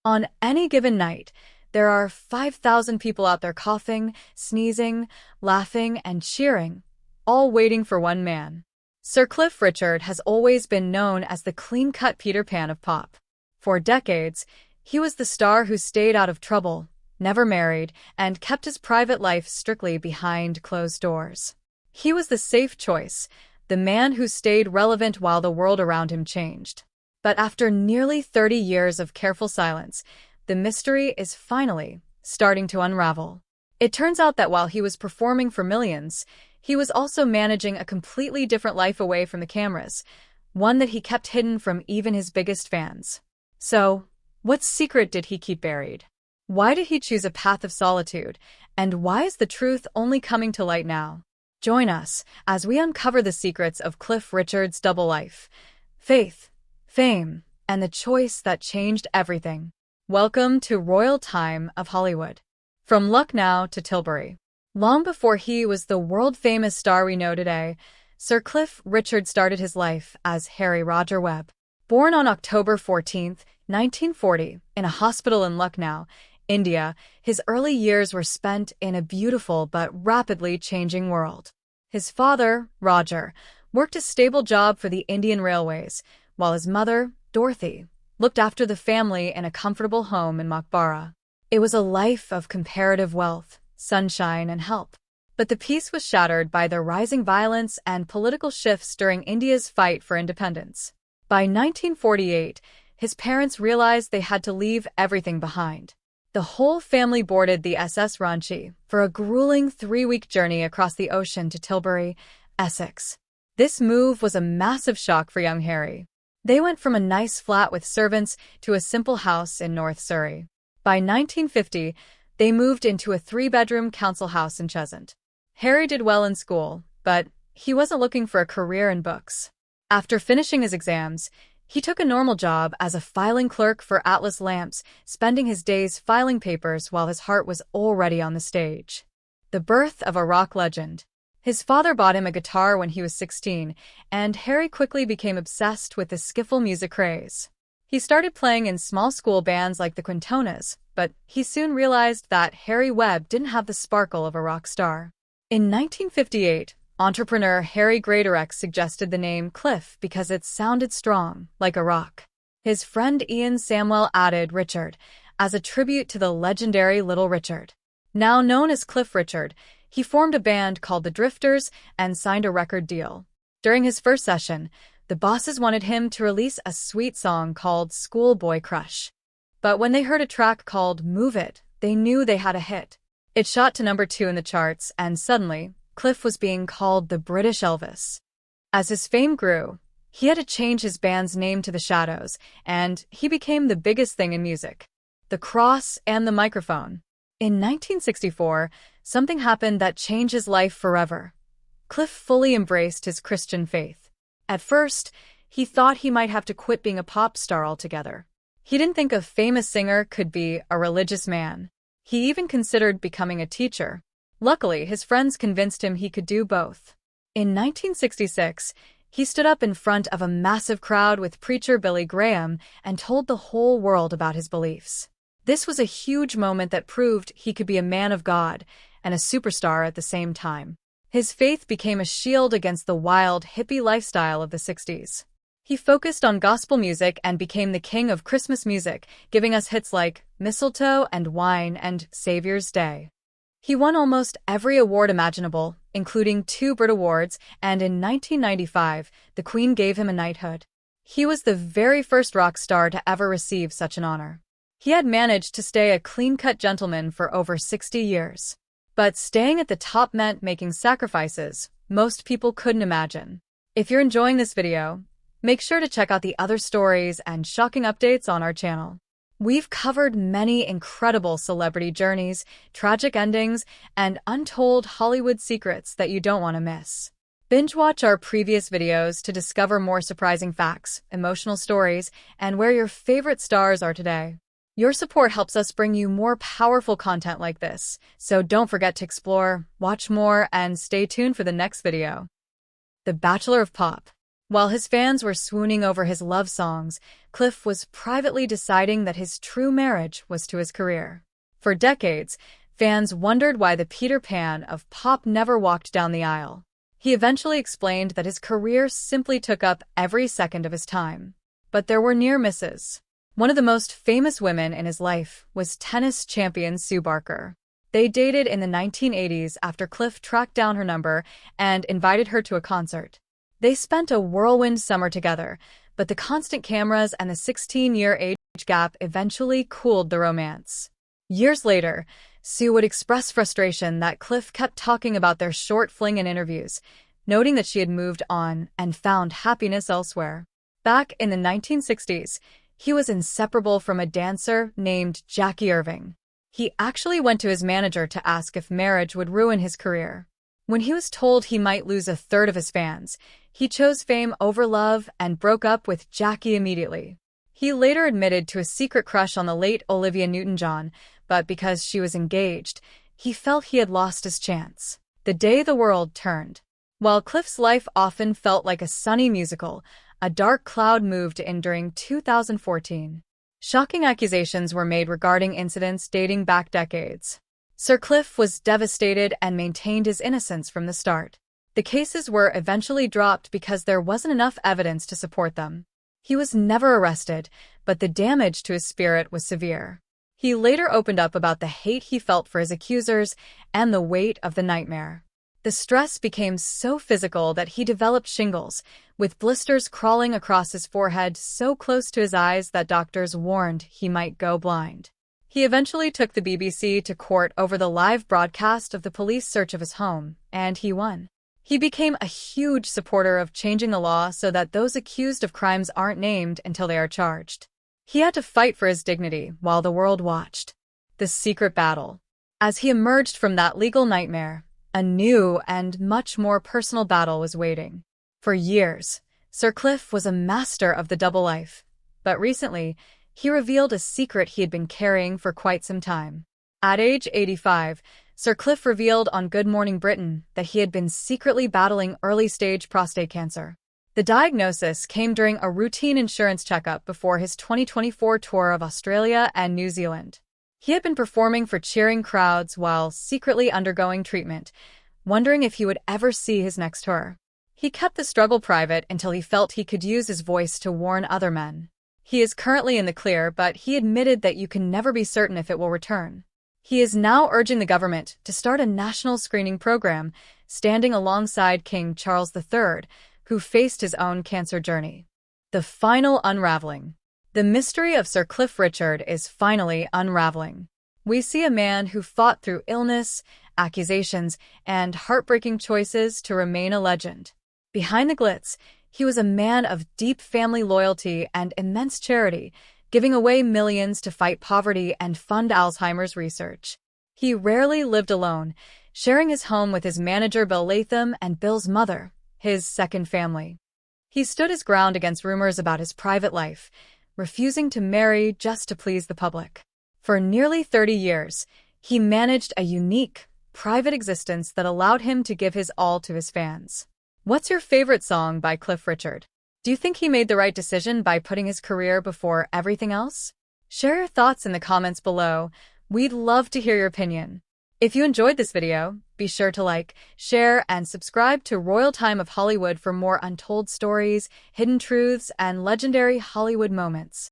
On any given night, there are 5,000 people out there coughing, sneezing, laughing, and cheering, all waiting for one man. Sir Cliff Richard has always been known as the clean-cut Peter Pan of pop. For decades, he was the star who stayed out of trouble, never married, and kept his private life strictly behind closed doors. He was the safe choice, the man who stayed relevant while the world around him changed. But after nearly 30 years of careful silence, the mystery is finally starting to unravel. It turns out that while he was performing for millions, he was also managing a completely different life away from the cameras, one that he kept hidden from even his biggest fans. So, what secret did he keep buried? Why did he choose a path of solitude? And why is the truth only coming to light now? Join us as we uncover the secrets of Cliff Richard's double life, faith, fame, and the choice that changed everything. Welcome to Royal Time of Hollywood. From Lucknow to Tilbury. Long before he was the world-famous star we know today, Sir Cliff Richard started his life as Harry Roger Webb. Born on October 14, 1940, in a hospital in Lucknow, India, his early years were spent in a beautiful but rapidly changing world. His father, Roger, worked a stable job for the Indian Railways, while his mother, Dorothy, looked after the family in a comfortable home in Maqbara. It was a life of comparative wealth, sunshine, and help. But the peace was shattered by the rising violence and political shifts during India's fight for independence. By 1948, his parents realized they had to leave everything behind. The whole family boarded the SS Ranchi for a grueling 3-week journey across the ocean to Tilbury, Essex. This move was a massive shock for young Harry. They went from a nice flat with servants to a simple house in North Surrey. By 1950, they moved into a 3-bedroom council house in Cheshunt. Harry did well in school, but he wasn't looking for a career in books. After finishing his exams, he took a normal job as a filing clerk for Atlas Lamps, spending his days filing papers while his heart was already on the stage. The birth of a rock legend. His father bought him a guitar when he was 16, and Harry quickly became obsessed with the skiffle music craze. He started playing in small school bands like the Quintonas, but he soon realized that Harry Webb didn't have the sparkle of a rock star. In 1958, entrepreneur Harry Greatorex suggested the name Cliff because it sounded strong, like a rock. His friend Ian Samwell added Richard as a tribute to the legendary Little Richard. Now known as Cliff Richard, he formed a band called the Drifters and signed a record deal. During his first session, the bosses wanted him to release a sweet song called Schoolboy Crush. But when they heard a track called Move It, they knew they had a hit. It shot to number 2 in the charts, and suddenly, Cliff was being called the British Elvis. As his fame grew, he had to change his band's name to The Shadows, and he became the biggest thing in music. The cross and the microphone. In 1964, something happened that changed his life forever. Cliff fully embraced his Christian faith. At first, he thought he might have to quit being a pop star altogether. He didn't think a famous singer could be a religious man. He even considered becoming a teacher. Luckily, his friends convinced him he could do both. In 1966, he stood up in front of a massive crowd with preacher Billy Graham and told the whole world about his beliefs. This was a huge moment that proved he could be a man of God and a superstar at the same time. His faith became a shield against the wild, hippie lifestyle of the 60s. He focused on gospel music and became the king of Christmas music, giving us hits like Mistletoe and Wine and Savior's Day. He won almost every award imaginable, including 2 Brit Awards, and in 1995, the Queen gave him a knighthood. He was the very first rock star to ever receive such an honor. He had managed to stay a clean-cut gentleman for over 60 years. But staying at the top meant making sacrifices most people couldn't imagine. If you're enjoying this video, make sure to check out the other stories and shocking updates on our channel. We've covered many incredible celebrity journeys, tragic endings, and untold Hollywood secrets that you don't want to miss. Binge watch our previous videos to discover more surprising facts, emotional stories, and where your favorite stars are today. Your support helps us bring you more powerful content like this, so don't forget to explore, watch more, and stay tuned for the next video. The Bachelor of Pop. While his fans were swooning over his love songs, Cliff was privately deciding that his true marriage was to his career. For decades, fans wondered why the Peter Pan of pop never walked down the aisle. He eventually explained that his career simply took up every second of his time. But there were near misses. One of the most famous women in his life was tennis champion Sue Barker. They dated in the 1980s after Cliff tracked down her number and invited her to a concert. They spent a whirlwind summer together, but the constant cameras and the 16-year age gap eventually cooled the romance. Years later, Sue would express frustration that Cliff kept talking about their short fling in interviews, noting that she had moved on and found happiness elsewhere. Back in the 1960s, he was inseparable from a dancer named Jackie Irving. He actually went to his manager to ask if marriage would ruin his career. When he was told he might lose a third of his fans, he chose fame over love and broke up with Jackie immediately. He later admitted to a secret crush on the late Olivia Newton-John, but because she was engaged, he felt he had lost his chance. The day the world turned. While Cliff's life often felt like a sunny musical, a dark cloud moved in during 2014. Shocking accusations were made regarding incidents dating back decades. Sir Cliff was devastated and maintained his innocence from the start. The cases were eventually dropped because there wasn't enough evidence to support them. He was never arrested, but the damage to his spirit was severe. He later opened up about the hate he felt for his accusers and the weight of the nightmare. The stress became so physical that he developed shingles, with blisters crawling across his forehead so close to his eyes that doctors warned he might go blind. He eventually took the BBC to court over the live broadcast of the police search of his home, and he won. He became a huge supporter of changing the law so that those accused of crimes aren't named until they are charged. He had to fight for his dignity while the world watched. The secret battle. As he emerged from that legal nightmare, a new and much more personal battle was waiting. For years, Sir Cliff was a master of the double life, but recently, he revealed a secret he had been carrying for quite some time. At age 85, Sir Cliff revealed on Good Morning Britain that he had been secretly battling early-stage prostate cancer. The diagnosis came during a routine insurance checkup before his 2024 tour of Australia and New Zealand. He had been performing for cheering crowds while secretly undergoing treatment, wondering if he would ever see his next tour. He kept the struggle private until he felt he could use his voice to warn other men. He is currently in the clear, but he admitted that you can never be certain if it will return. He is now urging the government to start a national screening program, standing alongside King Charles III, who faced his own cancer journey. The final unraveling. The mystery of Sir Cliff Richard is finally unraveling. We see a man who fought through illness, accusations, and heartbreaking choices to remain a legend. Behind the glitz, he was a man of deep family loyalty and immense charity, giving away millions to fight poverty and fund Alzheimer's research. He rarely lived alone, sharing his home with his manager Bill Latham and Bill's mother, his second family. He stood his ground against rumors about his private life, refusing to marry just to please the public. For nearly 30 years, he managed a unique, private existence that allowed him to give his all to his fans. What's your favorite song by Cliff Richard? Do you think he made the right decision by putting his career before everything else? Share your thoughts in the comments below. We'd love to hear your opinion. If you enjoyed this video, be sure to like, share, and subscribe to Royal Time of Hollywood for more untold stories, hidden truths, and legendary Hollywood moments.